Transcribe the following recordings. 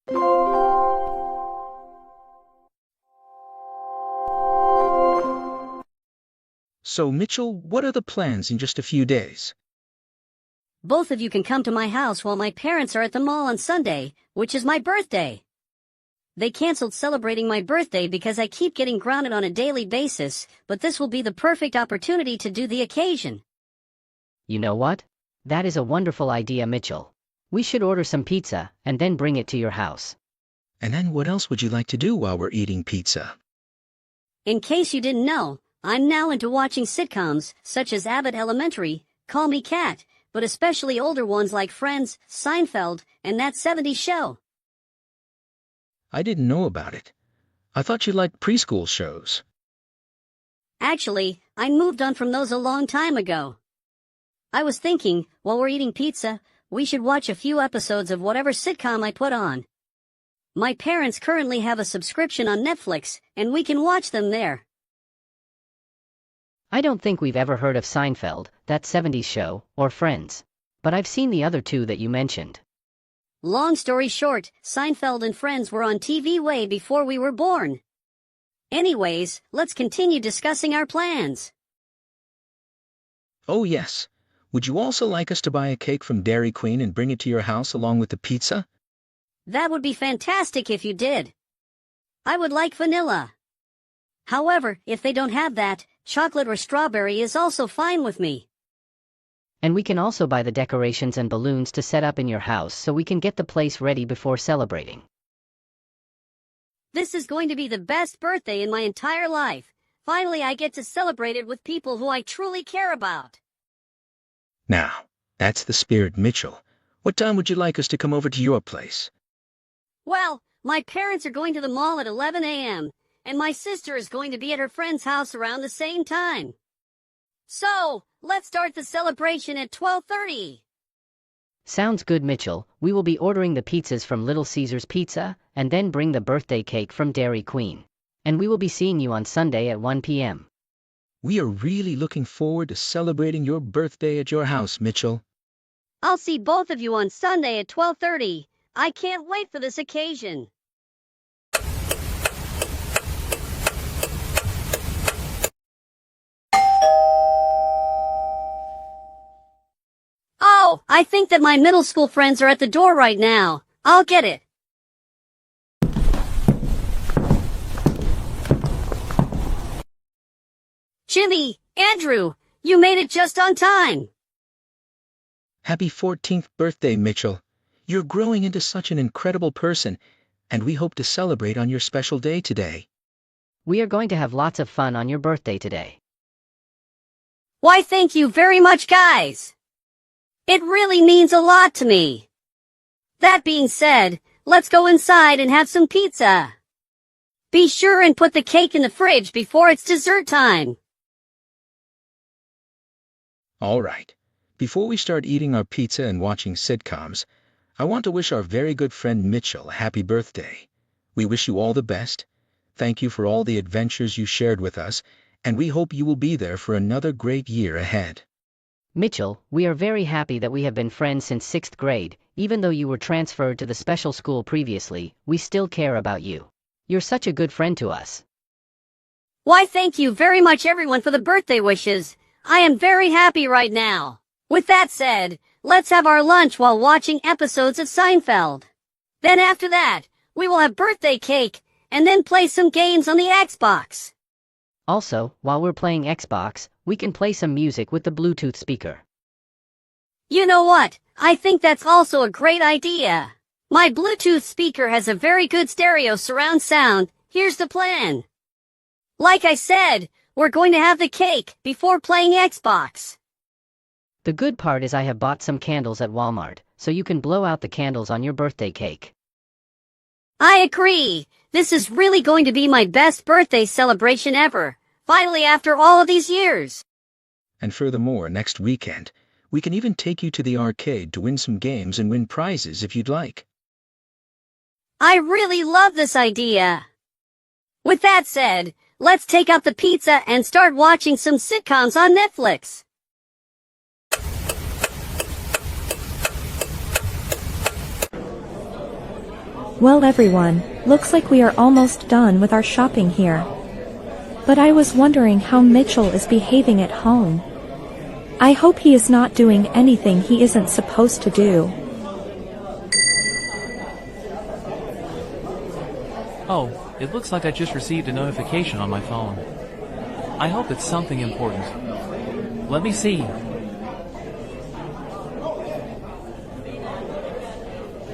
So, Mitchell, what are the plans in just a few days? Both of you can come to my house while my parents are at the mall on Sunday, which is my birthday. They canceled celebrating my birthday because I keep getting grounded on a daily basis, but this will be the perfect opportunity to do the occasion. You know what? That is a wonderful idea, Mitchell. We should order some pizza and then bring it to your house. And then what else would you like to do while we're eating pizza? In case you didn't know, I'm now into watching sitcoms such as Abbott Elementary, Call Me Kat, but especially older ones like Friends, Seinfeld, and That 70s Show. I didn't know about it. I thought you liked preschool shows. Actually, I moved on from those a long time ago. I was thinking, while we're eating pizza, we should watch a few episodes of whatever sitcom I put on. My parents currently have a subscription on Netflix, and we can watch them there. I don't think we've ever heard of Seinfeld, That 70s Show, or Friends. But I've seen the other two that you mentioned. Long story short, Seinfeld and Friends were on TV way before we were born. Anyways, let's continue discussing our plans. Oh yes. Would you also like us to buy a cake from Dairy Queen and bring it to your house along with the pizza? That would be fantastic if you did. I would like vanilla. However, if they don't have that, chocolate or strawberry is also fine with me. And we can also buy the decorations and balloons to set up in your house so we can get the place ready before celebrating. This is going to be the best birthday in my entire life. Finally, I get to celebrate it with people who I truly care about. Now, that's the spirit, Mitchell. What time would you like us to come over to your place? Well, my parents are going to the mall at 11 a.m., and my sister is going to be at her friend's house around the same time. So, let's start the celebration at 12:30. Sounds good, Mitchell. We will be ordering the pizzas from Little Caesars Pizza, and then bring the birthday cake from Dairy Queen. And we will be seeing you on Sunday at 1 p.m. We are really looking forward to celebrating your birthday at your house, Mitchell. I'll see both of you on Sunday at 12:30. I can't wait for this occasion. Oh, I think that my middle school friends are at the door right now. I'll get it. Jimmy, Andrew, you made it just on time. Happy 14th birthday, Mitchell. You're growing into such an incredible person, and we hope to celebrate on your special day today. We are going to have lots of fun on your birthday today. Why, thank you very much, guys. It really means a lot to me. That being said, let's go inside and have some pizza. Be sure and put the cake in the fridge before it's dessert time. All right. Before we start eating our pizza and watching sitcoms, I want to wish our very good friend Mitchell a happy birthday. We wish you all the best. Thank you for all the adventures you shared with us, and we hope you will be there for another great year ahead. Mitchell, we are very happy that we have been friends since 6th grade. Even though you were transferred to the special school previously, we still care about you. You're such a good friend to us. Why, thank you very much everyone for the birthday wishes. I am very happy right now. With that said, let's have our lunch while watching episodes of Seinfeld. Then after that, we will have birthday cake, and then play some games on the Xbox. Also, while we're playing Xbox, we can play some music with the Bluetooth speaker. You know what? I think that's also a great idea. My Bluetooth speaker has a very good stereo surround sound. Here's the plan. Like I said, we're going to have the cake before playing Xbox. The good part is I have bought some candles at Walmart, so you can blow out the candles on your birthday cake. I agree. This is really going to be my best birthday celebration ever. Finally, after all of these years. And furthermore, next weekend, we can even take you to the arcade to win some games and win prizes if you'd like. I really love this idea. With that said, let's take out the pizza and start watching some sitcoms on Netflix. Well everyone, looks like we are almost done with our shopping here. But I was wondering how Mitchell is behaving at home. I hope he is not doing anything he isn't supposed to do. Oh, it looks like I just received a notification on my phone. I hope it's something important. Let me see.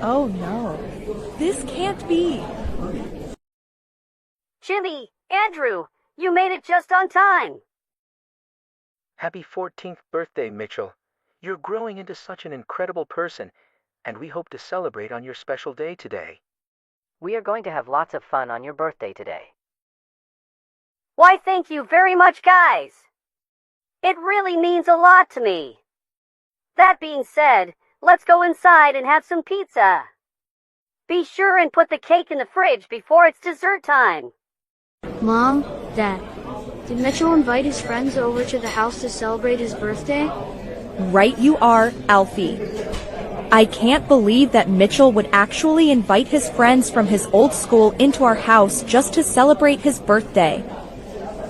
Oh no. This can't be. Jimmy, Andrew, you made it just on time. Happy 14th birthday, Mitchell. You're growing into such an incredible person, and we hope to celebrate on your special day today. We are going to have lots of fun on your birthday today. Why, thank you very much, guys. It really means a lot to me. That being said, let's go inside and have some pizza. Be sure and put the cake in the fridge before it's dessert time. Mom, Dad, did Mitchell invite his friends over to the house to celebrate his birthday? Right you are, Alfie. I can't believe that Mitchell would actually invite his friends from his old school into our house just to celebrate his birthday.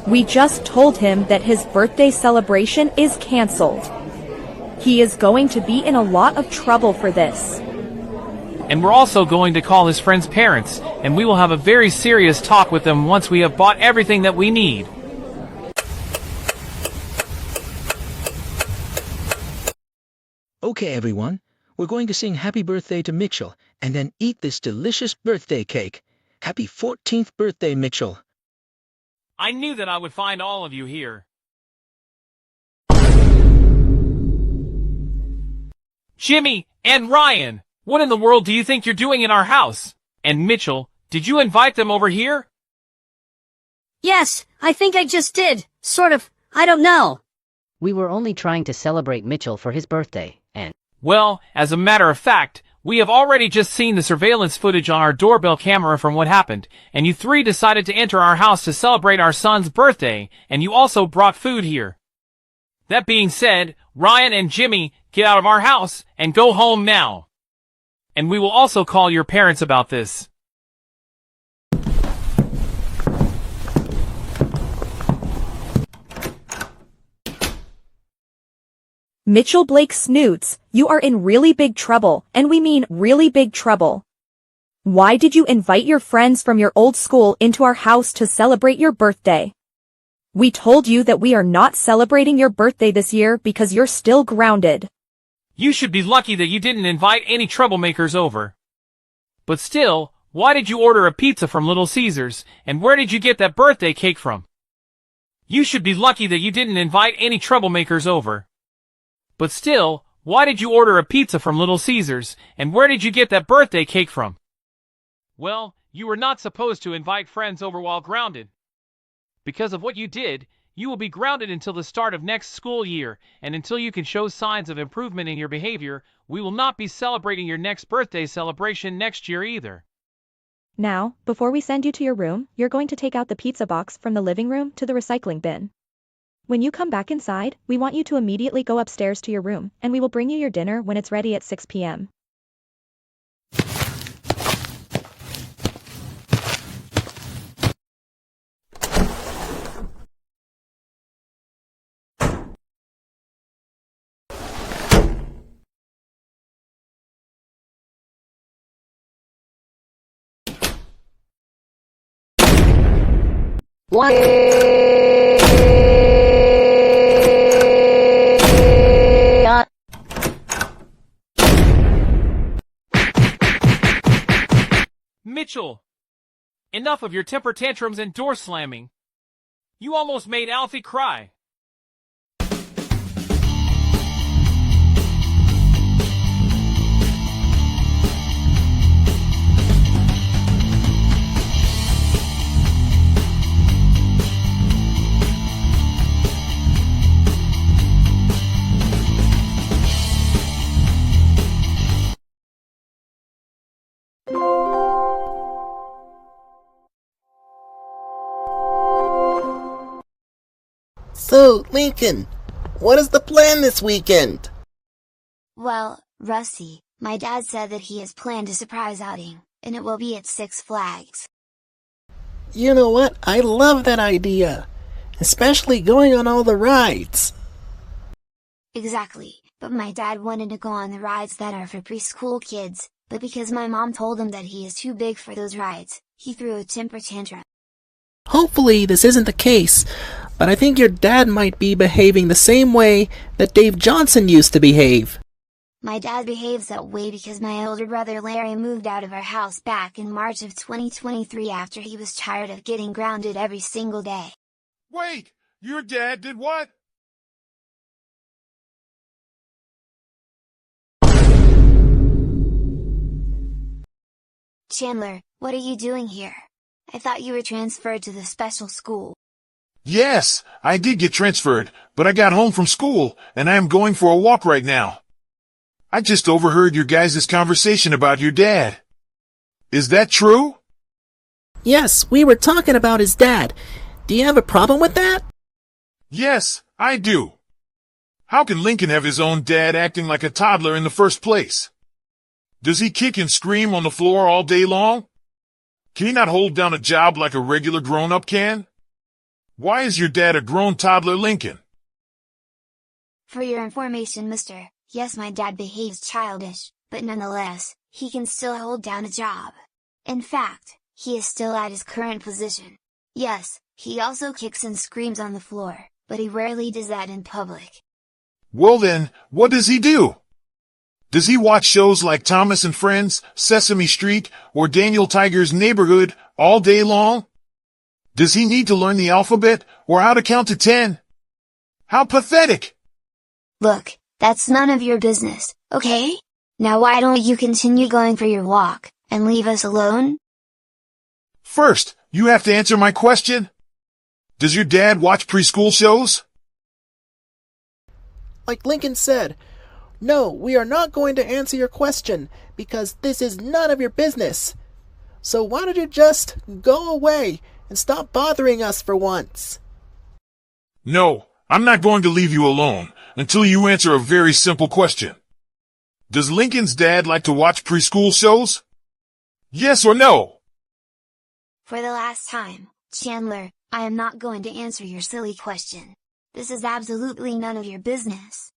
We just told him that his birthday celebration is canceled. He is going to be in a lot of trouble for this. And we're also going to call his friend's parents, and we will have a very serious talk with them once we have bought everything that we need. Okay, everyone. We're going to sing happy birthday to Mitchell and then eat this delicious birthday cake. Happy 14th birthday, Mitchell. I knew that I would find all of you here. Jimmy and Ryan, what in the world do you think you're doing in our house? And Mitchell, did you invite them over here? Yes, I think I just did. Sort of. I don't know. We were only trying to celebrate Mitchell for his birthday, and... Well, as a matter of fact, we have already just seen the surveillance footage on our doorbell camera from what happened, and you three decided to enter our house to celebrate our son's birthday, and you also brought food here. That being said, Ryan and Jimmy, get out of our house and go home now. And we will also call your parents about this. Mitchell Blake Snoots, you are in really big trouble, and we mean really big trouble. Why did you invite your friends from your old school into our house to celebrate your birthday? We told you that we are not celebrating your birthday this year because you're still grounded. You should be lucky that you didn't invite any troublemakers over. But still, why did you order a pizza from Little Caesars, and where did you get that birthday cake from? You should be lucky that you didn't invite any troublemakers over. But still, why did you order a pizza from Little Caesars, and where did you get that birthday cake from? Well, you were not supposed to invite friends over while grounded. Because of what you did, you will be grounded until the start of next school year, and until you can show signs of improvement in your behavior, we will not be celebrating your next birthday celebration next year either. Now, before we send you to your room, you're going to take out the pizza box from the living room to the recycling bin. When you come back inside, we want you to immediately go upstairs to your room, and we will bring you your dinner when it's ready at 6 p.m. Mitchell! Enough of your temper tantrums and door slamming. You almost made Alfie cry. So, Lincoln, what is the plan this weekend? Well, Rusty, my dad said that he has planned a surprise outing. and it will be at Six Flags. You know what? I love that idea. Especially going on all the rides. Exactly, but my dad wanted to go on the rides that are for preschool kids, but because my mom told him that he is too big for those rides, he threw a temper tantrum. Hopefully this isn't the case, but I think your dad might be behaving the same way that Dave Johnson used to behave. My dad behaves that way because my older brother Larry moved out of our house back in March of 2023 after he was tired of getting grounded every single day. Wait! Your dad did what? Chandler, what are you doing here? I thought you were transferred to the special school. Yes, I did get transferred, but I got home from school, and I am going for a walk right now. I just overheard your guys' conversation about your dad. Is that true? Yes, we were talking about his dad. Do you have a problem with that? Yes, I do. How can Lincoln have his own dad acting like a toddler in the first place? Does he kick and scream on the floor all day long? Can he not hold down a job like a regular grown-up can? Why is your dad a grown toddler Lincoln? For your information, mister, yes, my dad behaves childish, but nonetheless, he can still hold down a job. In fact, he is still at his current position. Yes, he also kicks and screams on the floor, but he rarely does that in public. Well then, what does he do? Does he watch shows like Thomas and Friends, Sesame Street, or Daniel Tiger's Neighborhood all day long? Does he need to learn the alphabet, or how to count to 10? How pathetic! Look, that's none of your business, okay? Now why don't you continue going for your walk, and leave us alone? First, you have to answer my question. Does your dad watch preschool shows? Like Lincoln said, no, we are not going to answer your question, because this is none of your business. So why don't you just go away and stop bothering us for once? No, I'm not going to leave you alone until you answer a very simple question. Does Lincoln's dad like to watch preschool shows? Yes or no? For the last time, Chandler, I am not going to answer your silly question. This is absolutely none of your business.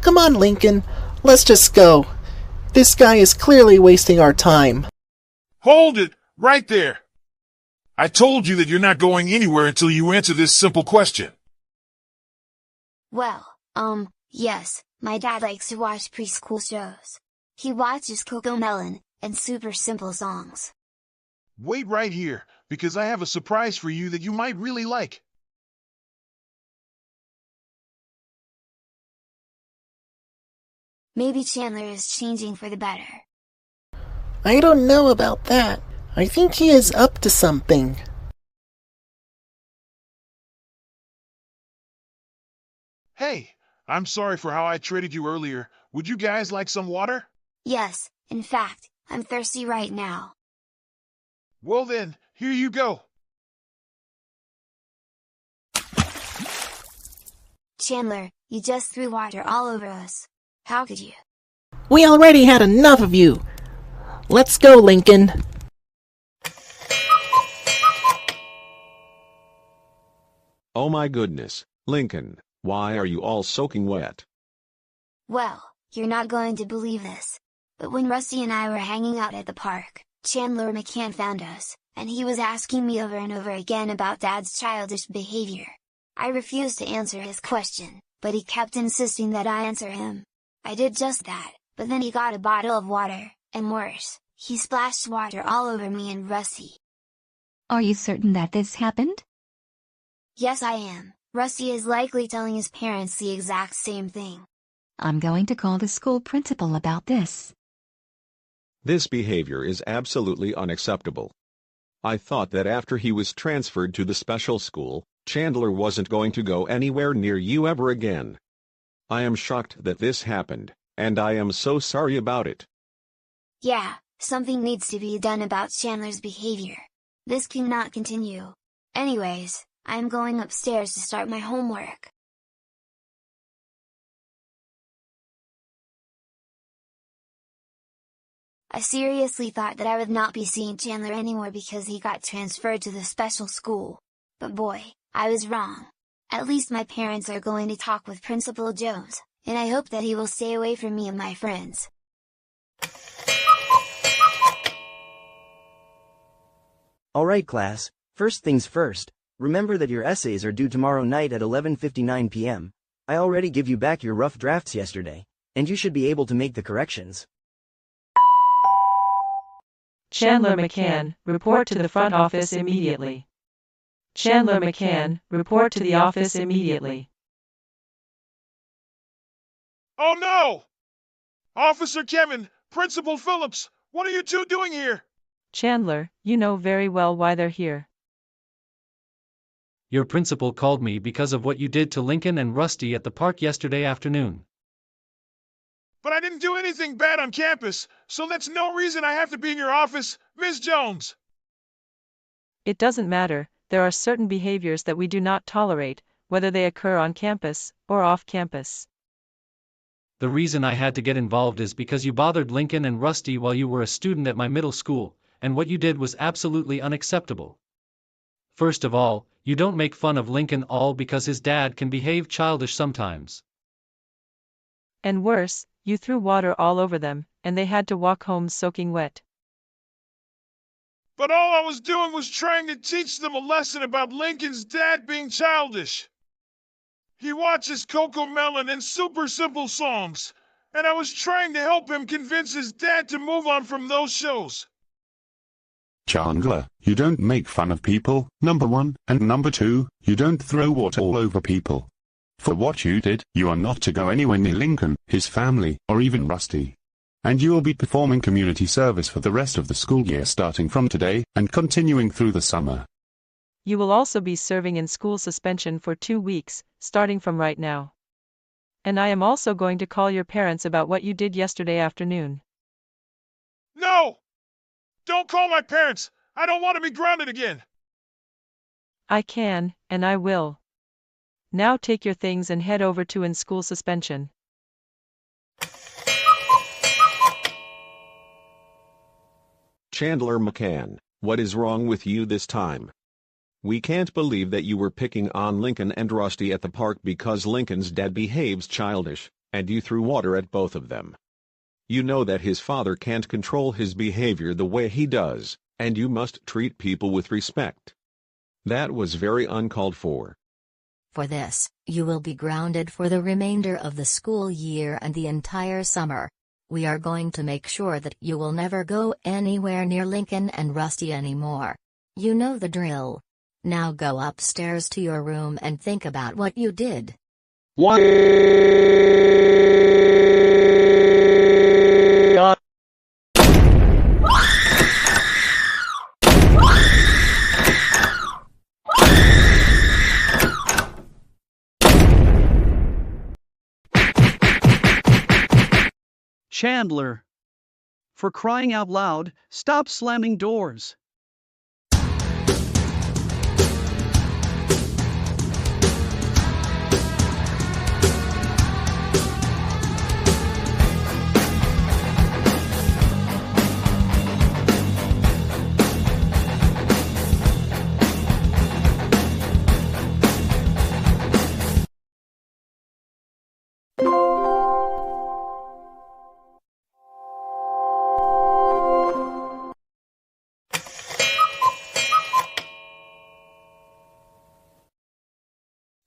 Come on, Lincoln, let's just go. This guy is clearly wasting our time. Hold it, right there. I told you that you're not going anywhere until you answer this simple question. Well, yes, my dad likes to watch preschool shows. He watches CoComelon, and Super Simple Songs. Wait right here, because I have a surprise for you that you might really like. Maybe Chandler is changing for the better. I don't know about that. I think he is up to something. Hey, I'm sorry for how I treated you earlier. Would you guys like some water? Yes, in fact, I'm thirsty right now. Well then, here you go. Chandler, you just threw water all over us. How could you? We already had enough of you. Let's go, Lincoln. Oh my goodness, Lincoln, why are you all soaking wet? Well, you're not going to believe this. But when Rusty and I were hanging out at the park, Chandler McCann found us, and he was asking me over and over again about Dad's childish behavior. I refused to answer his question, but he kept insisting that I answer him. I did just that, but then he got a bottle of water, and worse, he splashed water all over me and Rusty. Are you certain that this happened? Yes, I am. Rusty is likely telling his parents the exact same thing. I'm going to call the school principal about this. This behavior is absolutely unacceptable. I thought that after he was transferred to the special school, Chandler wasn't going to go anywhere near you ever again. I am shocked that this happened, and I am so sorry about it. Yeah, something needs to be done about Chandler's behavior. This cannot continue. Anyways, I am going upstairs to start my homework. I seriously thought that I would not be seeing Chandler anymore because he got transferred to the special school. But boy, I was wrong. At least my parents are going to talk with Principal Jones, and I hope that he will stay away from me and my friends. Alright class, first things first, remember that your essays are due tomorrow night at 11:59 p.m. I already give you back your rough drafts yesterday, and you should be able to make the corrections. Chandler McCann, report to the front office immediately. Chandler McCann, report to the office immediately. Oh no! Officer Kevin, Principal Phillips, what are you two doing here? Chandler, you know very well why they're here. Your principal called me because of what you did to Lincoln and Rusty at the park yesterday afternoon. But I didn't do anything bad on campus, so that's no reason I have to be in your office, Ms. Jones. It doesn't matter, there are certain behaviors that we do not tolerate, whether they occur on campus or off campus. The reason I had to get involved is because you bothered Lincoln and Rusty while you were a student at my middle school, and what you did was absolutely unacceptable. First of all, you don't make fun of Lincoln all because his dad can behave childish sometimes. And worse, you threw water all over them, and they had to walk home soaking wet. But all I was doing was trying to teach them a lesson about Lincoln's dad being childish. He watches Coco Melon and Super Simple Songs, and I was trying to help him convince his dad to move on from those shows. Chandler, you don't make fun of people, number one, and number two, you don't throw water all over people. For what you did, you are not to go anywhere near Lincoln, his family, or even Rusty. And you will be performing community service for the rest of the school year starting from today, and continuing through the summer. You will also be serving in school suspension for 2 weeks, starting from right now. And I am also going to call your parents about what you did yesterday afternoon. No! Don't call my parents! I don't want to be grounded again! I can, and I will. Now take your things and head over to in-school suspension. Chandler McCann, what is wrong with you this time? We can't believe that you were picking on Lincoln and Rusty at the park because Lincoln's dad behaves childish, and you threw water at both of them. You know that his father can't control his behavior the way he does, and you must treat people with respect. That was very uncalled for. For this, you will be grounded for the remainder of the school year and the entire summer. We are going to make sure that you will never go anywhere near Lincoln and Rusty anymore. You know the drill. Now go upstairs to your room and think about what you did. Chandler. For crying out loud, stop slamming doors.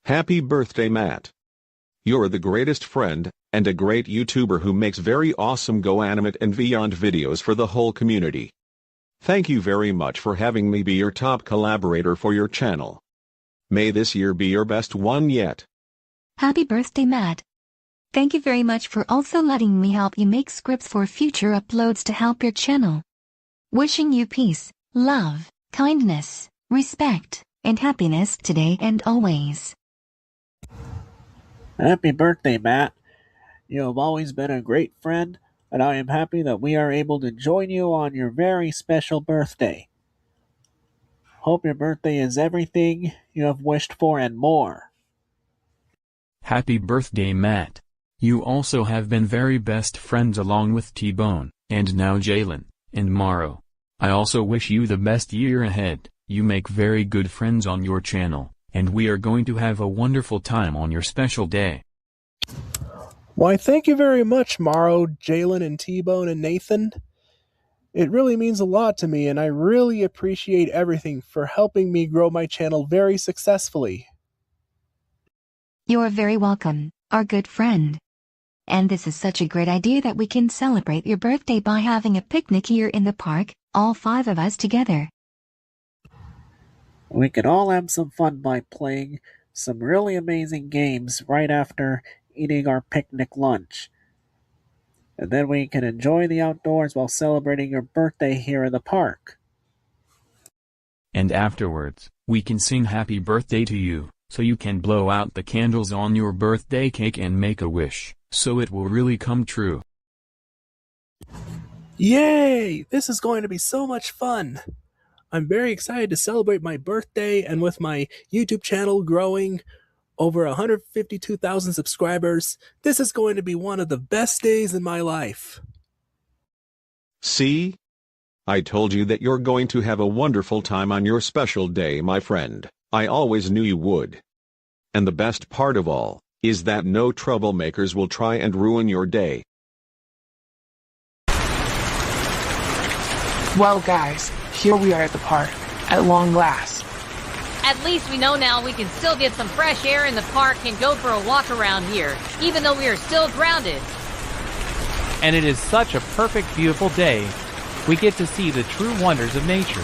Happy birthday, Matt. You're the greatest friend, and a great YouTuber who makes very awesome GoAnimate and Beyond videos for the whole community. Thank you very much for having me be your top collaborator for your channel. May this year be your best one yet. Happy birthday, Matt. Thank you very much for also letting me help you make scripts for future uploads to help your channel. Wishing you peace, love, kindness, respect, and happiness today and always. Happy birthday, Matt. You have always been a great friend, and I am happy that we are able to join you on your very special birthday. Hope your birthday is everything you have wished for and more. Happy birthday, Matt. You also have been very best friends along with T-Bone. And now Jalen, and Morrow. I also wish you the best year ahead. You make very good friends on your channel, and we are going to have a wonderful time on your special day. Why, thank you very much, Morrow, Jalen, and T-Bone, and Nathan. It really means a lot to me, and I really appreciate everything for helping me grow my channel very successfully. You're very welcome, our good friend. And this is such a great idea that we can celebrate your birthday by having a picnic here in the park, all 5 of us together. We could all have some fun by playing some really amazing games right after eating our picnic lunch. And then we can enjoy the outdoors while celebrating your birthday here in the park. And afterwards, we can sing happy birthday to you, so you can blow out the candles on your birthday cake and make a wish, so it will really come true. Yay! This is going to be so much fun! I'm very excited to celebrate my birthday, and with my YouTube channel growing over 152,000 subscribers, this is going to be one of the best days in my life. See? I told you that you're going to have a wonderful time on your special day, my friend. I always knew you would. And the best part of all is that no troublemakers will try and ruin your day. Well, guys, here we are at the park, at long last. At least we know now we can still get some fresh air in the park and go for a walk around here, even though we are still grounded. And it is such a perfect, beautiful day. We get to see the true wonders of nature.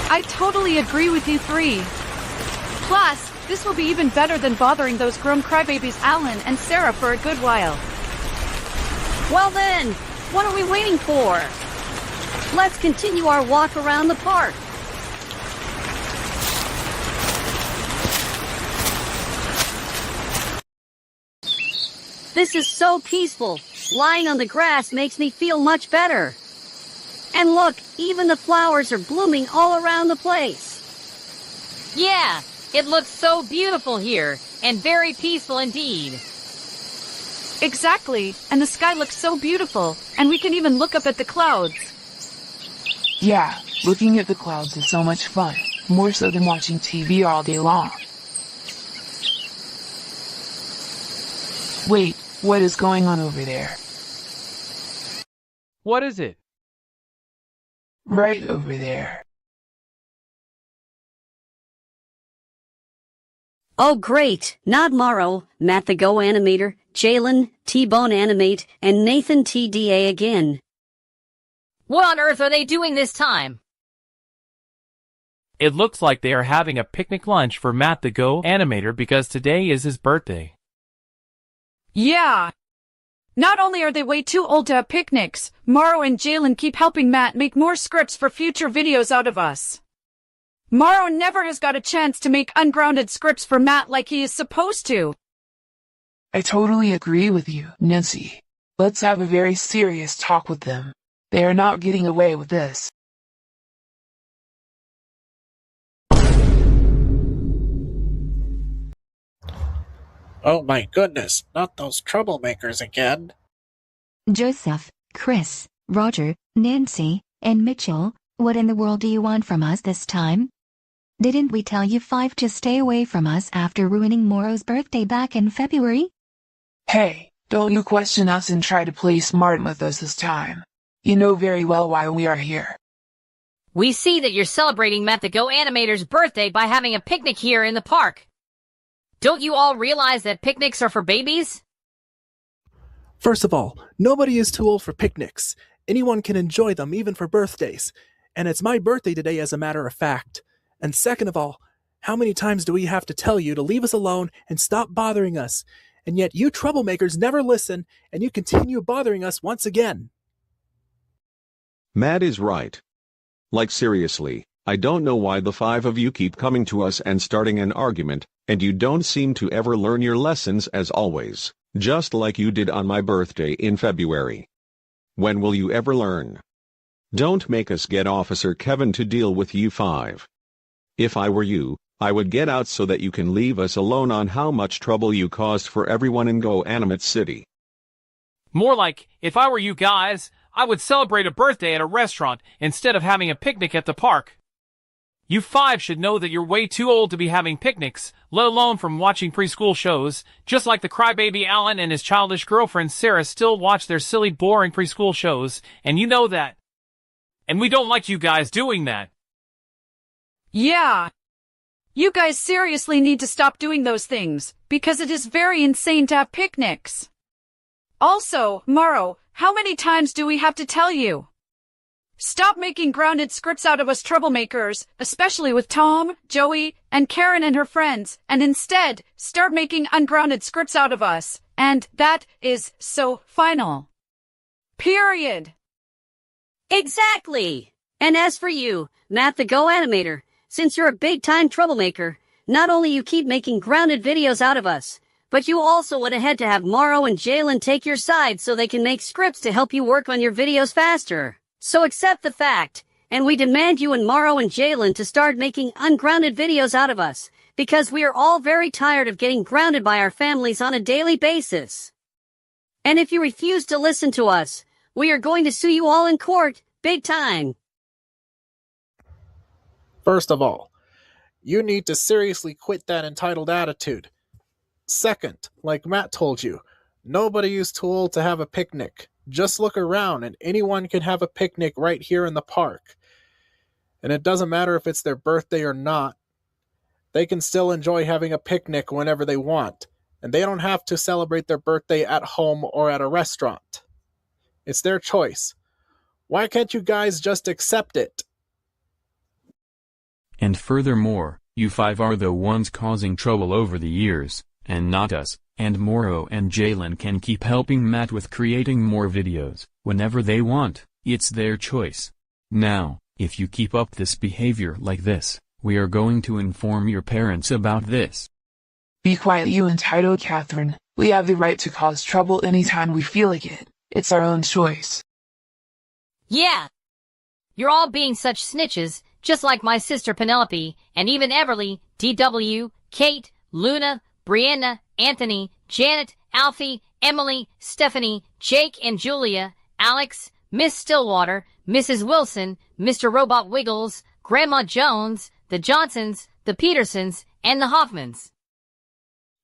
I totally agree with you 3. Plus, this will be even better than bothering those grown crybabies Alan and Sarah for a good while. Well then, what are we waiting for? Let's continue our walk around the park. This is so peaceful. Lying on the grass makes me feel much better. And look, even the flowers are blooming all around the place. Yeah, it looks so beautiful here, and very peaceful indeed. Exactly, and the sky looks so beautiful, and we can even look up at the clouds. Yeah, looking at the clouds is so much fun, more so than watching TV all day long. Wait, what is going on over there? What is it? Right over there. Oh great, not Morrow, Matt TheGoAnimator, Jalen, T-Bone Animate, and Nathan TDA again. What on earth are they doing this time? It looks like they are having a picnic lunch for Matt TheGoAnimator because today is his birthday. Yeah. Not only are they way too old to have picnics, Morrow and Jalen keep helping Matt make more scripts for future videos out of us. Morrow never has got a chance to make ungrounded scripts for Matt like he is supposed to. I totally agree with you, Nancy. Let's have a very serious talk with them. They are not getting away with this. Oh my goodness, not those troublemakers again. Joseph, Chris, Roger, Nancy, and Mitchell, what in the world do you want from us this time? Didn't we tell you 5 to stay away from us after ruining Morrow's birthday back in February? Hey, don't you question us and try to play smart with us this time. You know very well why we are here. We see that you're celebrating Matt TheGoAnimator's birthday by having a picnic here in the park. Don't you all realize that picnics are for babies? First of all, nobody is too old for picnics. Anyone can enjoy them, even for birthdays. And it's my birthday today, as a matter of fact. And second of all, how many times do we have to tell you to leave us alone and stop bothering us? And yet you troublemakers never listen, and you continue bothering us once again. Matt is right. Like seriously, I don't know why the 5 of you keep coming to us and starting an argument, and you don't seem to ever learn your lessons as always, just like you did on my birthday in February. When will you ever learn? Don't make us get Officer Kevin to deal with you 5. If I were you, I would get out so that you can leave us alone on how much trouble you caused for everyone in GoAnimate City. More like, if I were you guys, I would celebrate a birthday at a restaurant instead of having a picnic at the park. You 5 should know that you're way too old to be having picnics, let alone from watching preschool shows, just like the crybaby Alan and his childish girlfriend Sarah still watch their silly boring preschool shows, and you know that. And we don't like you guys doing that. Yeah. You guys seriously need to stop doing those things, because it is very insane to have picnics. Also, Morrow, how many times do we have to tell you? Stop making grounded scripts out of us troublemakers, especially with Tom, Joey, and Karen and her friends, and instead, start making ungrounded scripts out of us, and that is so final. Period. Exactly! And as for you, Matt TheGoAnimator, since you're a big-time troublemaker, not only you keep making grounded videos out of us, but you also went ahead to have Morrow and Jalen take your side so they can make scripts to help you work on your videos faster. So accept the fact, and we demand you and Morrow and Jalen to start making ungrounded videos out of us, because we are all very tired of getting grounded by our families on a daily basis. And if you refuse to listen to us, we are going to sue you all in court, big time. First of all, you need to seriously quit that entitled attitude. Second, like Matt told you, nobody is too old to have a picnic. Just look around and anyone can have a picnic right here in the park. And it doesn't matter if it's their birthday or not. They can still enjoy having a picnic whenever they want. And they don't have to celebrate their birthday at home or at a restaurant. It's their choice. Why can't you guys just accept it? And furthermore, you 5 are the ones causing trouble over the years, and not us, and Morrow and Jalen can keep helping Matt with creating more videos, whenever they want, it's their choice. Now, if you keep up this behavior like this, we are going to inform your parents about this. Be quiet, you entitled Catherine. We have the right to cause trouble anytime we feel like it. It's our own choice. Yeah. You're all being such snitches, just like my sister Penelope, and even Everly, DW, Kate, Luna, Brianna, Anthony, Janet, Alfie, Emily, Stephanie, Jake and Julia, Alex, Miss Stillwater, Mrs. Wilson, Mr. Robot Wiggles, Grandma Jones, the Johnsons, the Petersons, and the Hoffmans.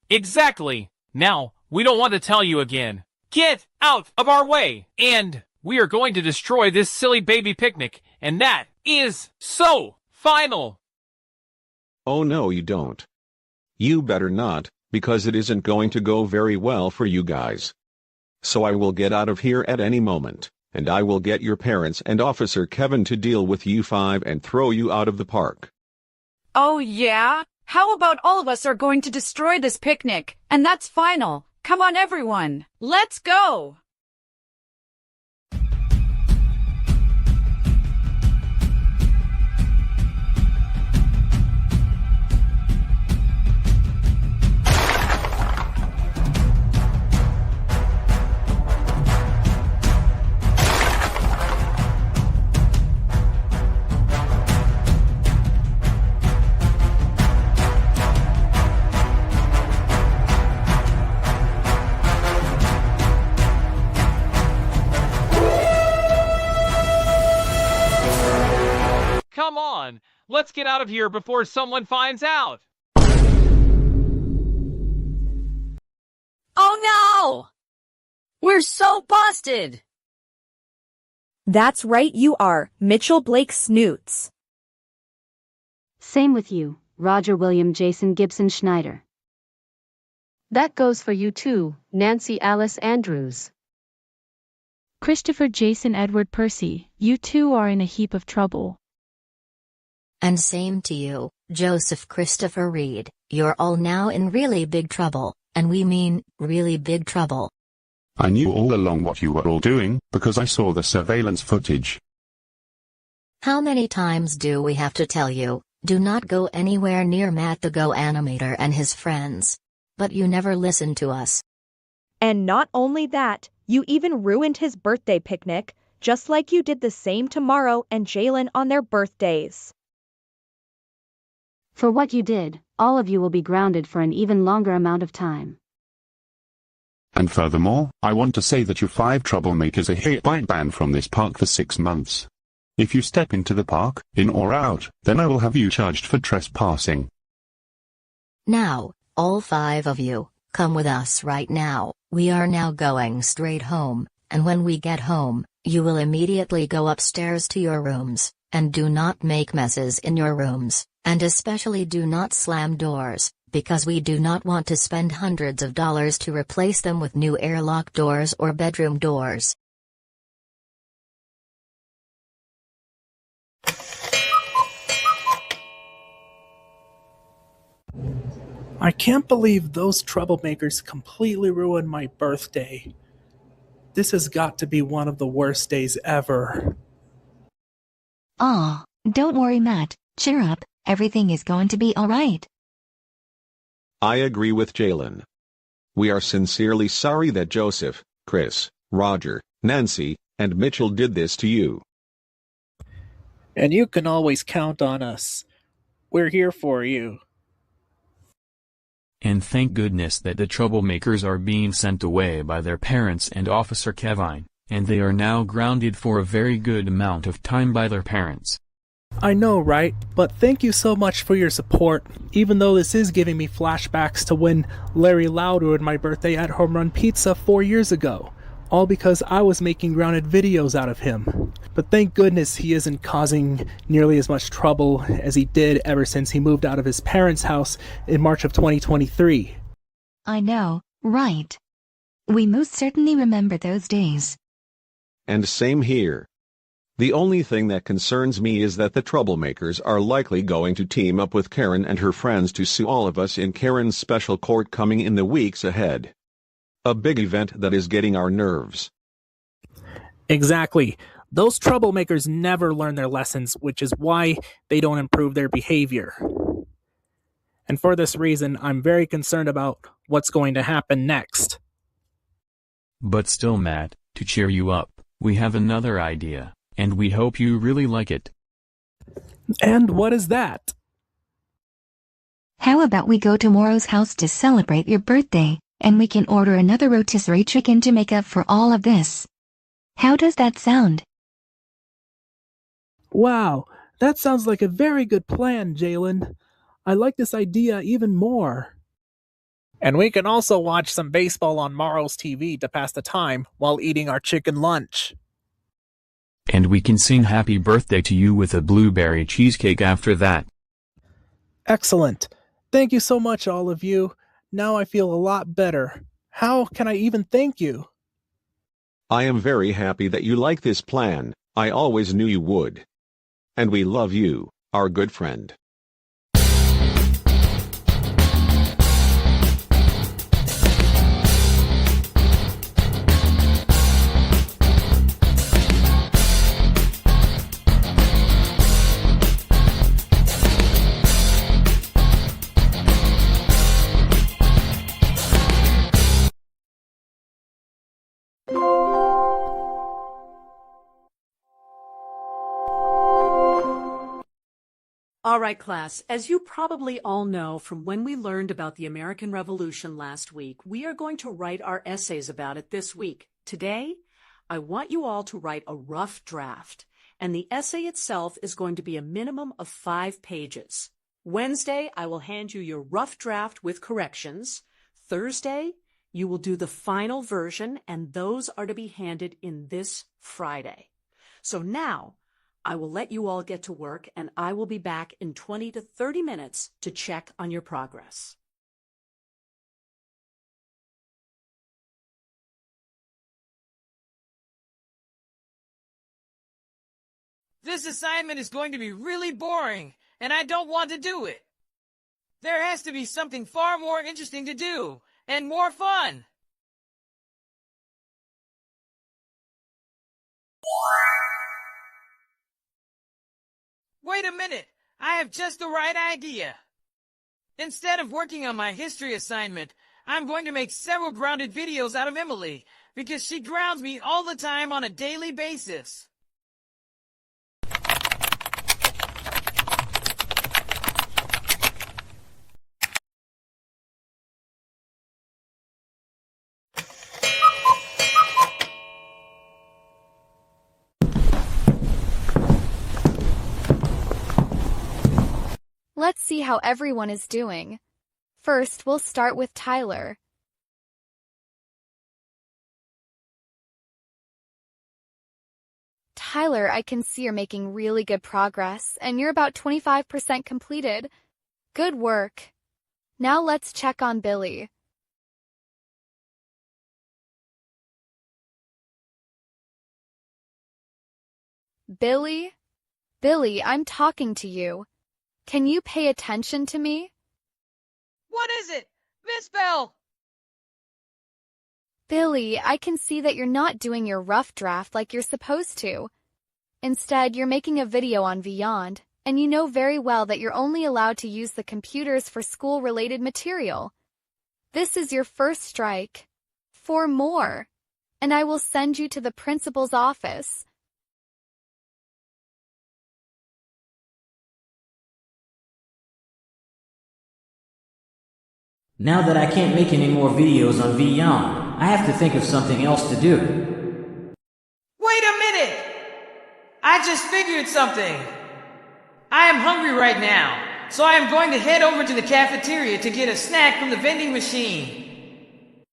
Exactly. Now, we don't want to tell you again. Get out of our way! And we are going to destroy this silly baby picnic, and that is so final! Oh no, you don't. You better not, because it isn't going to go very well for you guys. So I will get out of here at any moment, and I will get your parents and Officer Kevin to deal with you 5 and throw you out of the park. Oh yeah? How about all of us are going to destroy this picnic, and that's final. Come on everyone, let's go! Come on, let's get out of here before someone finds out! Oh no! We're so busted! That's right, you are, Mitchell Blake Snoots. Same with you, Roger William Jason Gibson Schneider. That goes for you too, Nancy Alice Andrews. Christopher Jason Edward Percy, you two are in a heap of trouble. And same to you, Joseph Christopher Reed, you're all now in really big trouble, and we mean, really big trouble. I knew all along what you were all doing, because I saw the surveillance footage. How many times do we have to tell you, do not go anywhere near Matt TheGoAnimator and his friends? But you never listen to us. And not only that, you even ruined his birthday picnic, just like you did the same to Morrow and Jalen on their birthdays. For what you did, all of you will be grounded for an even longer amount of time. And furthermore, I want to say that you 5 troublemakers are hereby banned from this park for 6 months. If you step into the park, in or out, then I will have you charged for trespassing. Now, all 5 of you, come with us right now. We are now going straight home, and when we get home, you will immediately go upstairs to your rooms, and do not make messes in your rooms, and especially do not slam doors, because we do not want to spend hundreds of dollars to replace them with new airlock doors or bedroom doors. I can't believe those troublemakers completely ruined my birthday. This has got to be one of the worst days ever. Aw, don't worry, Matt. Cheer up, everything is going to be alright. I agree with Jalen. We are sincerely sorry that Joseph, Chris, Roger, Nancy, and Mitchell did this to you. And you can always count on us. We're here for you. And thank goodness that the troublemakers are being sent away by their parents and Officer Kevine, and they are now grounded for a very good amount of time by their parents. I know, right? But thank you so much for your support, even though this is giving me flashbacks to when Larry Loud ruined my birthday at Home Run Pizza 4 years ago. All because I was making grounded videos out of him. But thank goodness he isn't causing nearly as much trouble as he did ever since he moved out of his parents' house in March of 2023. I know, right? We most certainly remember those days. And same here. The only thing that concerns me is that the troublemakers are likely going to team up with Karen and her friends to sue all of us in Karen's special court coming in the weeks ahead. A big event that is getting our nerves. Exactly. Those troublemakers never learn their lessons, which is why they don't improve their behavior. And for this reason, I'm very concerned about what's going to happen next. But still, Matt, to cheer you up, we have another idea, and we hope you really like it. And what is that? How about we go to Moro's house to celebrate your birthday, and we can order another rotisserie chicken to make up for all of this. How does that sound? Wow, that sounds like a very good plan, Jalen. I like this idea even more. And we can also watch some baseball on Morrow's TV to pass the time while eating our chicken lunch. And we can sing happy birthday to you with a blueberry cheesecake after that. Excellent. Thank you so much, all of you. Now I feel a lot better. How can I even thank you? I am very happy that you like this plan. I always knew you would. And we love you, our good friend. All right, class, as you probably all know from when we learned about the American Revolution last week, we are going to write our essays about it this week. Today, I want you all to write a rough draft, and the essay itself is going to be a minimum of 5 pages. Wednesday, I will hand you your rough draft with corrections. Thursday, you will do the final version, and those are to be handed in this Friday. So now, I will let you all get to work, and I will be back in 20 to 30 minutes to check on your progress. This assignment is going to be really boring, and I don't want to do it. There has to be something far more interesting to do, and more fun. Wait a minute, I have just the right idea. Instead of working on my history assignment, I'm going to make several grounded videos out of Emily, because she grounds me all the time on a daily basis. see how everyone is doing. First, we'll start with Tyler. Tyler, I can see you're making really good progress, and you're about 25% completed. Good work. Now let's check on Billy. Billy? Billy, I'm talking to you. Can you pay attention to me? What is it? Miss Bell! Billy, I can see that you're not doing your rough draft like you're supposed to. Instead, you're making a video on Beyond, and you know very well that you're only allowed to use the computers for school-related material. This is your first strike. 4 more, and I will send you to the principal's office. Now that I can't make any more videos on Beyond, I have to think of something else to do. Wait a minute! I just figured something. I am hungry right now, so I am going to head over to the cafeteria to get a snack from the vending machine.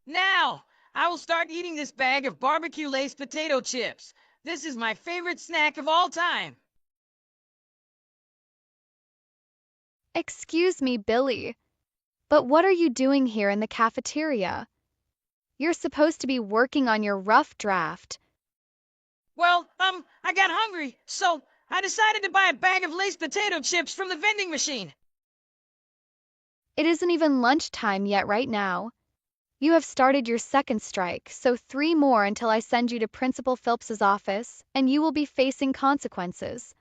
Now, I will start eating this bag of barbecue-laced potato chips. This is my favorite snack of all time. Excuse me, Billy, but what are you doing here in the cafeteria? You're supposed to be working on your rough draft. Well, I got hungry, so I decided to buy a bag of laced potato chips from the vending machine. It isn't even lunchtime yet right now. You have started your second strike, so 3 more until I send you to Principal Phillips's office, and you will be facing consequences.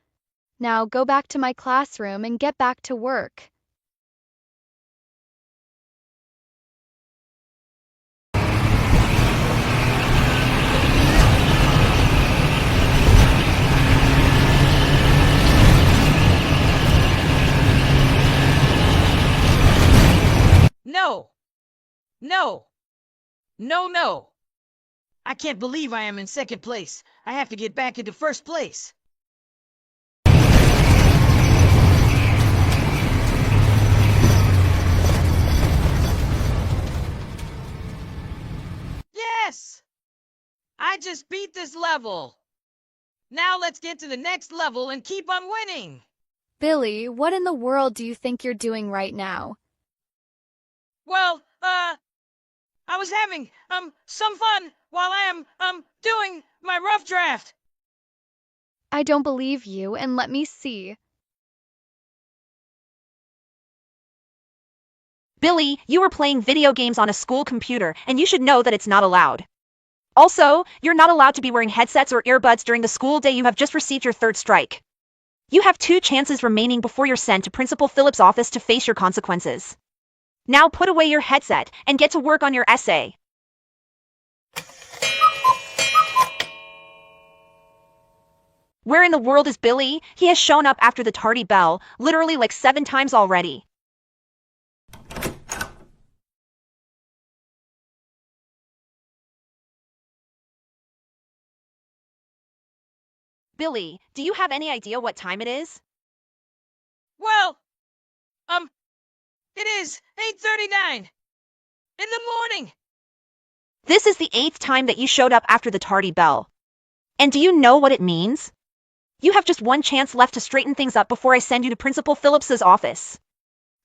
Now go back to my classroom and get back to work. No! No! No, no! I can't believe I am in second place. I have to get back into first place. Yes! I just beat this level. Now let's get to the next level and keep on winning. Billy, what in the world do you think you're doing right now? Well, I was having, some fun while I am, doing my rough draft. I don't believe you, and let me see. Billy, you were playing video games on a school computer, and you should know that it's not allowed. Also, you're not allowed to be wearing headsets or earbuds during the school day. You have just received your third strike. You have 2 chances remaining before you're sent to Principal Phillips' office to face your consequences. Now put away your headset and get to work on your essay. Where in the world is Billy? He has shown up after the tardy bell, literally like 7 times already. Billy, do you have any idea what time it is? Well, it is 8:39 in the morning. This is the 8th time that you showed up after the tardy bell. And do you know what it means? You have just 1 chance left to straighten things up before I send you to Principal Phillips's office.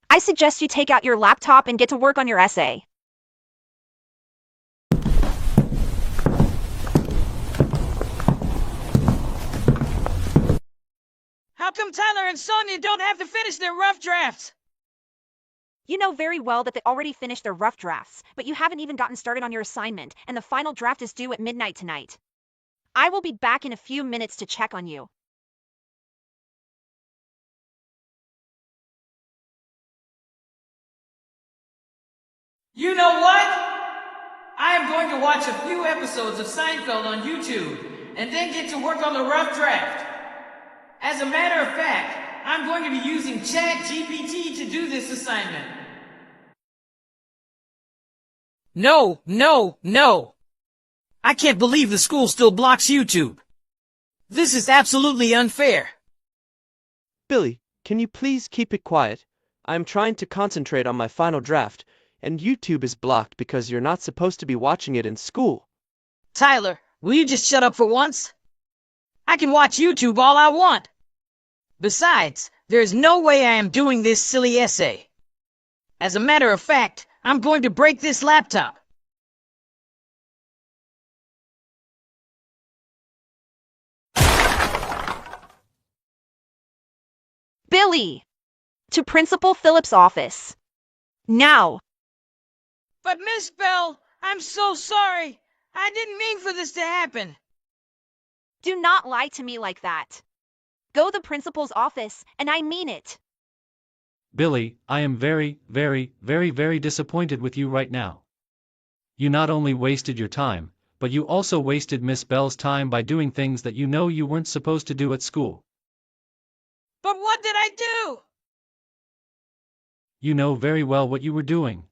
I suggest you take out your laptop and get to work on your essay. How come Tyler and Sonia don't have to finish their rough drafts? You know very well that they already finished their rough drafts, but you haven't even gotten started on your assignment, and the final draft is due at midnight tonight. I will be back in a few minutes to check on you. You know what? I am going to watch a few episodes of Seinfeld on YouTube, and then get to work on the rough draft. As a matter of fact, I'm going to be using ChatGPT to do this assignment. No, no, no! I can't believe the school still blocks YouTube. This is absolutely unfair. Billy, can you please keep it quiet? I'm trying to concentrate on my final draft, and YouTube is blocked because you're not supposed to be watching it in school. Tyler, will you just shut up for once? I can watch YouTube all I want. Besides, there is no way I am doing this silly essay. As a matter of fact, I'm going to break this laptop. Billy! To Principal Phillips' office. Now! But Miss Bell, I'm so sorry. I didn't mean for this to happen. Do not lie to me like that. Go to the principal's office, and I mean it. Billy, I am very, very, very, very disappointed with you right now. You not only wasted your time, but you also wasted Miss Bell's time by doing things that you know you weren't supposed to do at school. But what did I do? You know very well what you were doing.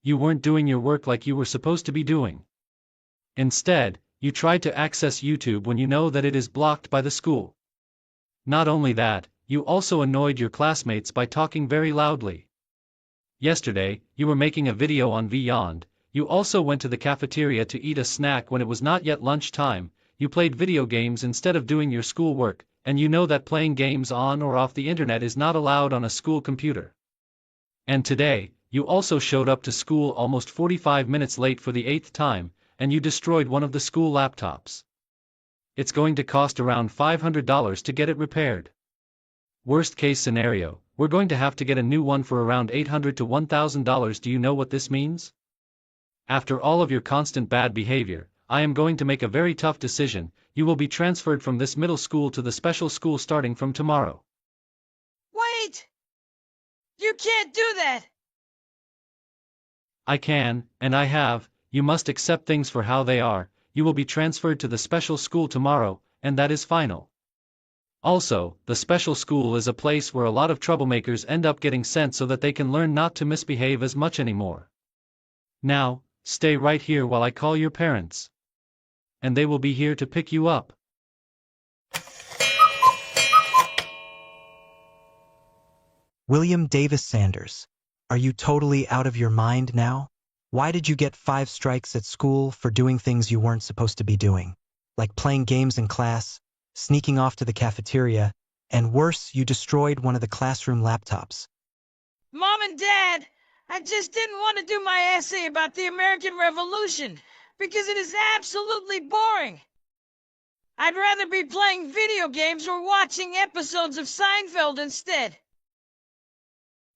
You weren't doing your work like you were supposed to be doing. Instead, you tried to access YouTube when you know that it is blocked by the school. Not only that, you also annoyed your classmates by talking very loudly. Yesterday, you were making a video on Beyond. You also went to the cafeteria to eat a snack when it was not yet lunchtime. You played video games instead of doing your schoolwork, and you know that playing games on or off the internet is not allowed on a school computer. And today, you also showed up to school almost 45 minutes late for the 8th time, and you destroyed one of the school laptops. It's going to cost around $500 to get it repaired. Worst case scenario, we're going to have to get a new one for around $800 to $1,000. Do you know what this means? After all of your constant bad behavior, I am going to make a very tough decision. You will be transferred from this middle school to the special school starting from tomorrow. Wait! You can't do that! I can, and I have. You must accept things for how they are. You will be transferred to the special school tomorrow, and that is final. Also, the special school is a place where a lot of troublemakers end up getting sent so that they can learn not to misbehave as much anymore. Now, stay right here while I call your parents. And they will be here to pick you up. William Davis Sanders, are you totally out of your mind now? Why did you get 5 strikes at school for doing things you weren't supposed to be doing? Like playing games in class, sneaking off to the cafeteria, and worse, you destroyed one of the classroom laptops. Mom and Dad, I just didn't want to do my essay about the American Revolution because it is absolutely boring. I'd rather be playing video games or watching episodes of Seinfeld instead.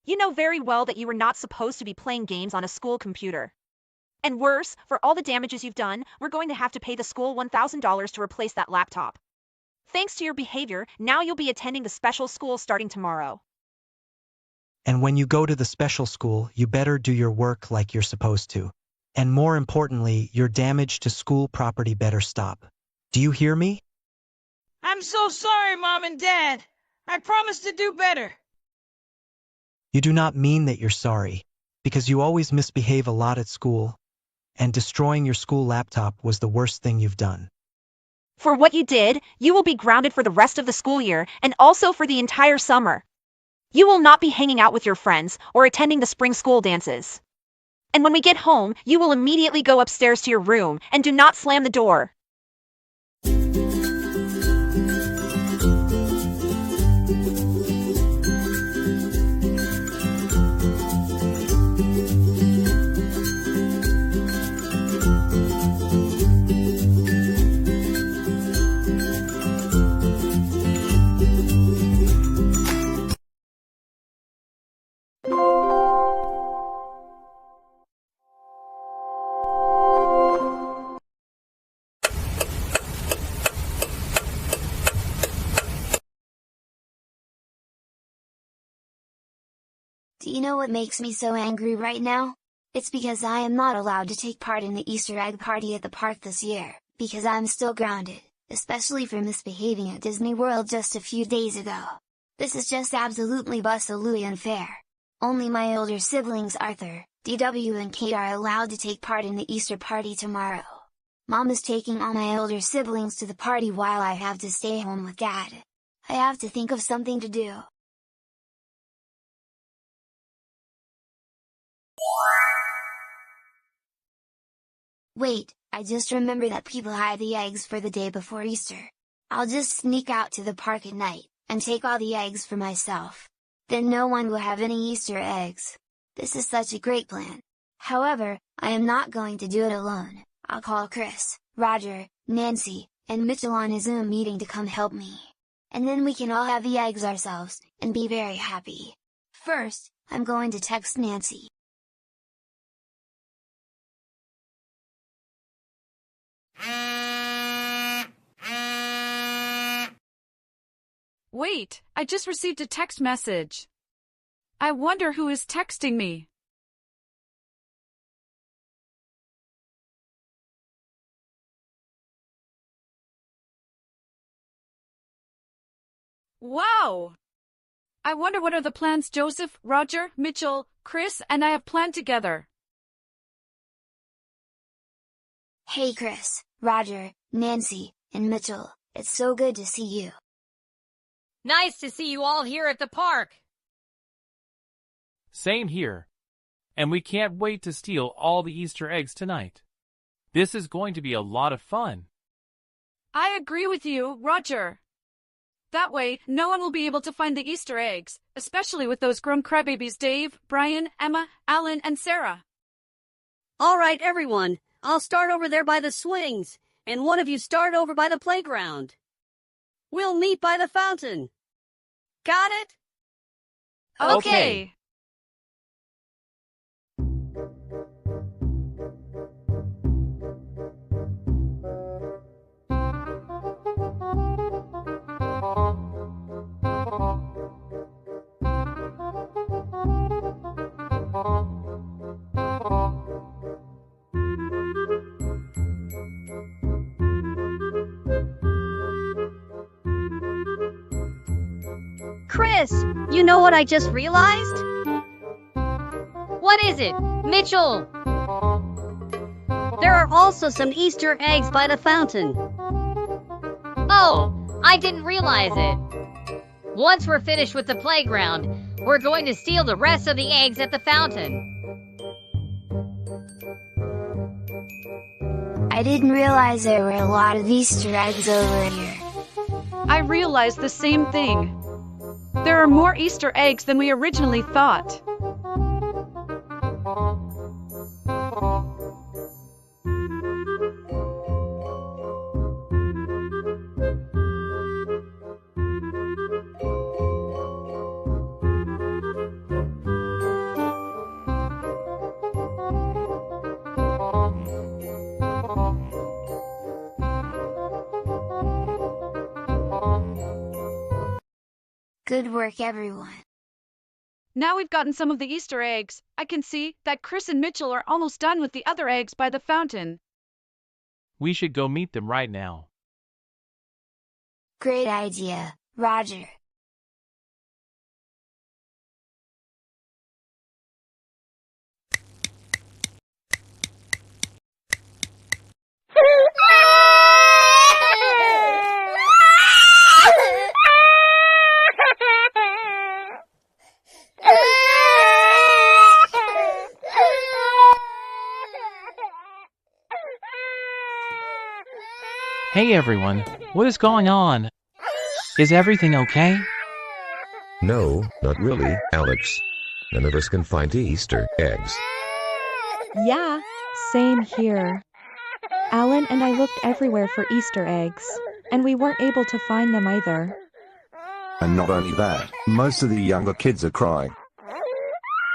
You know very well that you were not supposed to be playing games on a school computer. And worse, for all the damages you've done, we're going to have to pay the school $1,000 to replace that laptop. Thanks to your behavior, now you'll be attending the special school starting tomorrow. And when you go to the special school, you better do your work like you're supposed to. And more importantly, your damage to school property better stop. Do you hear me? I'm so sorry, Mom and Dad. I promise to do better. You do not mean that you're sorry, because you always misbehave a lot at school, and destroying your school laptop was the worst thing you've done. For what you did, you will be grounded for the rest of the school year and also for the entire summer. You will not be hanging out with your friends or attending the spring school dances. And when we get home, you will immediately go upstairs to your room and do not slam the door. Do you know what makes me so angry right now? It's because I am not allowed to take part in the Easter egg party at the park this year, because I'm still grounded, especially for misbehaving at Disney World just a few days ago. This is just absolutely bussalooey unfair. Only my older siblings Arthur, DW and Kate are allowed to take part in the Easter party tomorrow. Mom is taking all my older siblings to the party while I have to stay home with Dad. I have to think of something to do. Wait, I just remembered that people hide the eggs for the day before Easter. I'll just sneak out to the park at night, and take all the eggs for myself. Then no one will have any Easter eggs. This is such a great plan. However, I am not going to do it alone. I'll call Chris, Roger, Nancy, and Mitchell on a Zoom meeting to come help me. And then we can all have the eggs ourselves, and be very happy. First, I'm going to text Nancy. Wait, I just received a text message. I wonder who is texting me. Wow! I wonder what are the plans Joseph, Roger, Mitchell, Chris, and I have planned together. Hey Chris, Roger, Nancy, and Mitchell, it's so good to see you. Nice to see you all here at the park. Same here. And we can't wait to steal all the Easter eggs tonight. This is going to be a lot of fun. I agree with you, Roger. That way, no one will be able to find the Easter eggs, especially with those grown crybabies Dave, Brian, Emma, Alan, and Sarah. All right, everyone. I'll start over there by the swings, and one of you start over by the playground. We'll meet by the fountain. Got it? Okay. Chris, you know what I just realized? What is it, Mitchell? There are also some Easter eggs by the fountain. Oh, I didn't realize it. Once we're finished with the playground, we're going to steal the rest of the eggs at the fountain. I didn't realize there were a lot of Easter eggs over here. I realized the same thing. There are more Easter eggs than we originally thought. Good work, everyone. Now we've gotten some of the Easter eggs, I can see that Chris and Mitchell are almost done with the other eggs by the fountain. We should go meet them right now. Great idea, Roger. Hey everyone, what is going on? Is everything okay? No, not really, Alex. None of us can find the Easter eggs. Yeah, same here. Alan and I looked everywhere for Easter eggs, and we weren't able to find them either. And not only that, most of the younger kids are crying.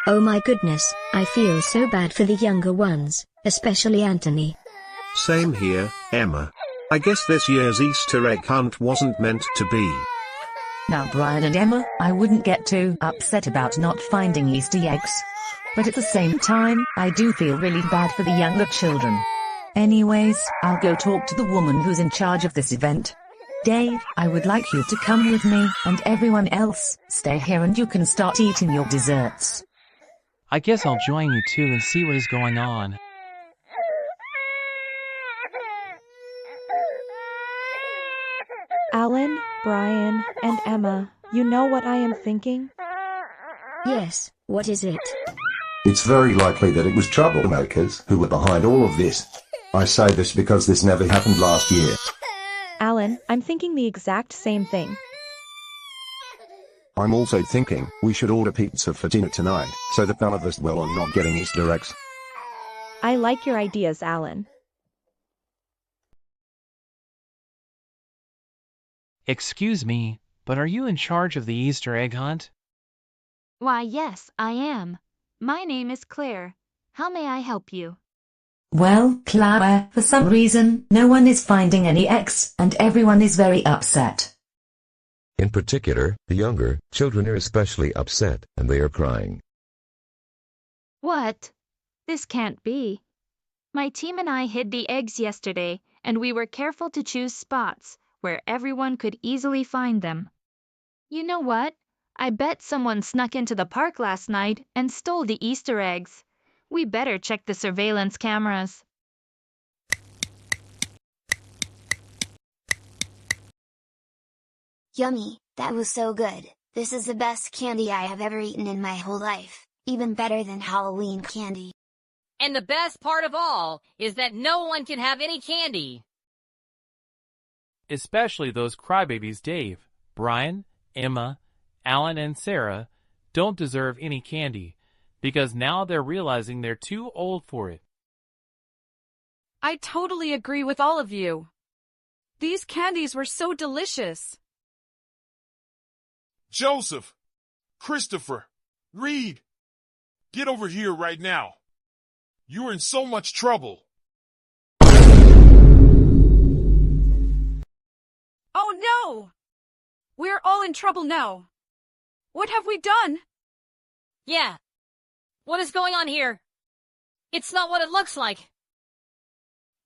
Oh my goodness, I feel so bad for the younger ones, especially Anthony. Same here, Emma. I guess this year's Easter egg hunt wasn't meant to be. Now Brian and Emma, I wouldn't get too upset about not finding Easter eggs. But at the same time, I do feel really bad for the younger children. Anyways, I'll go talk to the woman who's in charge of this event. Dave, I would like you to come with me, and everyone else, stay here and you can start eating your desserts. I guess I'll join you too and see what is going on. Alan, Brian, and Emma, you know what I am thinking? Yes, what is it? It's very likely that it was troublemakers who were behind all of this. I say this because this never happened last year. Alan, I'm thinking the exact same thing. I'm also thinking we should order pizza for dinner tonight, so that none of us dwell on not getting Easter eggs. I like your ideas, Alan. Excuse me, but are you in charge of the Easter egg hunt? Why, yes, I am. My name is Claire. How may I help you? Well, Clara, for some reason, no one is finding any eggs, and everyone is very upset. In particular, the younger children are especially upset, and they are crying. What? This can't be. My team and I hid the eggs yesterday, and we were careful to choose spots where everyone could easily find them. You know what? I bet someone snuck into the park last night and stole the Easter eggs. We better check the surveillance cameras. Yummy, that was so good. This is the best candy I have ever eaten in my whole life, even better than Halloween candy. And the best part of all is that no one can have any candy. Especially those crybabies Dave, Brian, Emma, Alan, and Sarah don't deserve any candy, because now they're realizing they're too old for it. I totally agree with all of you. These candies were so delicious. Joseph, Christopher, Reed, get over here right now. You're in so much trouble. Oh no! We're all in trouble now. What have we done? Yeah. What is going on here? It's not what it looks like.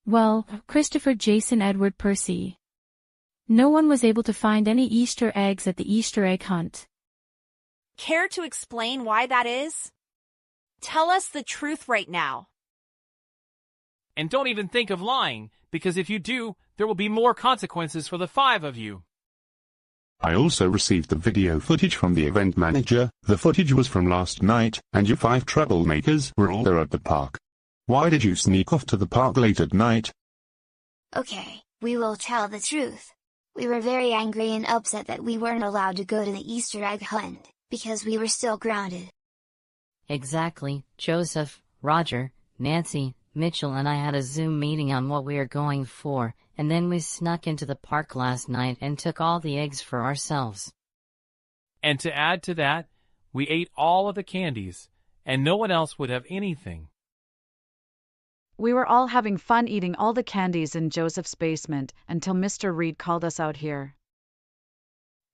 Well, Christopher, Jason, Edward, Percy. No one was able to find any Easter eggs at the Easter egg hunt. Care to explain why that is? Tell us the truth right now. And don't even think of lying, because if you do, there will be more consequences for the 5 of you. I also received the video footage from the event manager. The footage was from last night, and you 5 troublemakers were all there at the park. Why did you sneak off to the park late at night? Okay, we will tell the truth. We were very angry and upset that we weren't allowed to go to the Easter egg hunt, because we were still grounded. Exactly, Joseph, Roger, Nancy, Mitchell and I had a Zoom meeting on what we are going for, and then we snuck into the park last night and took all the eggs for ourselves. And to add to that, we ate all of the candies, and no one else would have anything. We were all having fun eating all the candies in Joseph's basement until Mr. Reed called us out here.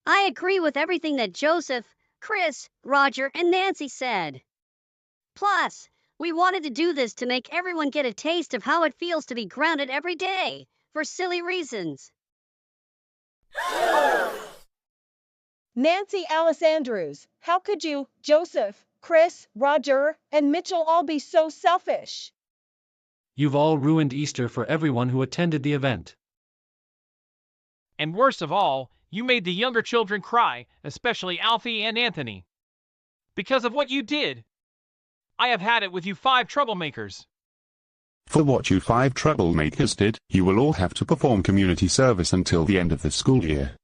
I agree with everything that Joseph, Chris, Roger, and Nancy said. Plus, we wanted to do this to make everyone get a taste of how it feels to be grounded every day, for silly reasons. Nancy Alice Andrews, how could you, Joseph, Chris, Roger, and Mitchell all be so selfish? You've all ruined Easter for everyone who attended the event. And worst of all, you made the younger children cry, especially Alfie and Anthony. Because of what you did. I have had it with you 5 troublemakers. For what you 5 troublemakers did, you will all have to perform community service until the end of the school year.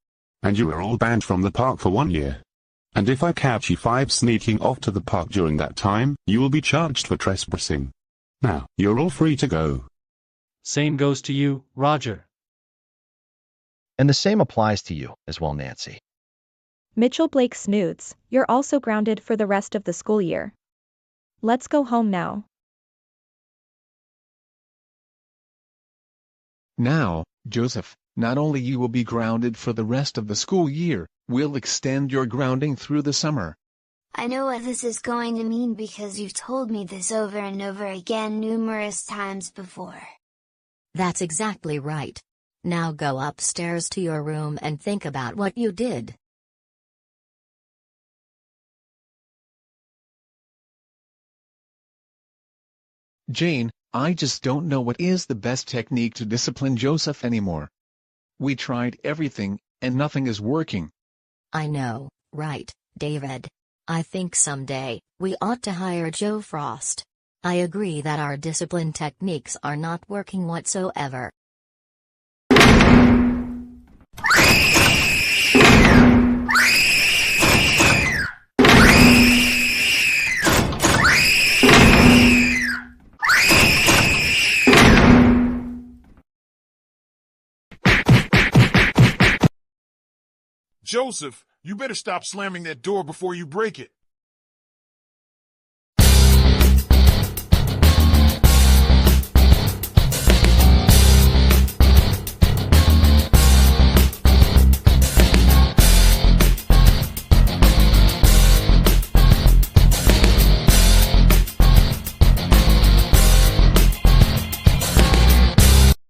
And you are all banned from the park for 1 year. And if I catch you 5 sneaking off to the park during that time, you will be charged for trespassing. Now, you're all free to go. Same goes to you, Roger. And the same applies to you as well, Nancy. Mitchell Blake Snoods, you're also grounded for the rest of the school year. Let's go home now. Now, Joseph, not only you will be grounded for the rest of the school year, we'll extend your grounding through the summer. I know what this is going to mean because you've told me this over and over again numerous times before. That's exactly right. Now go upstairs to your room and think about what you did. Jane, I just don't know what is the best technique to discipline Joseph anymore. We tried everything, and nothing is working. I know, right, David? I think someday, we ought to hire Joe Frost. I agree that our discipline techniques are not working whatsoever. Joseph, you better stop slamming that door before you break it.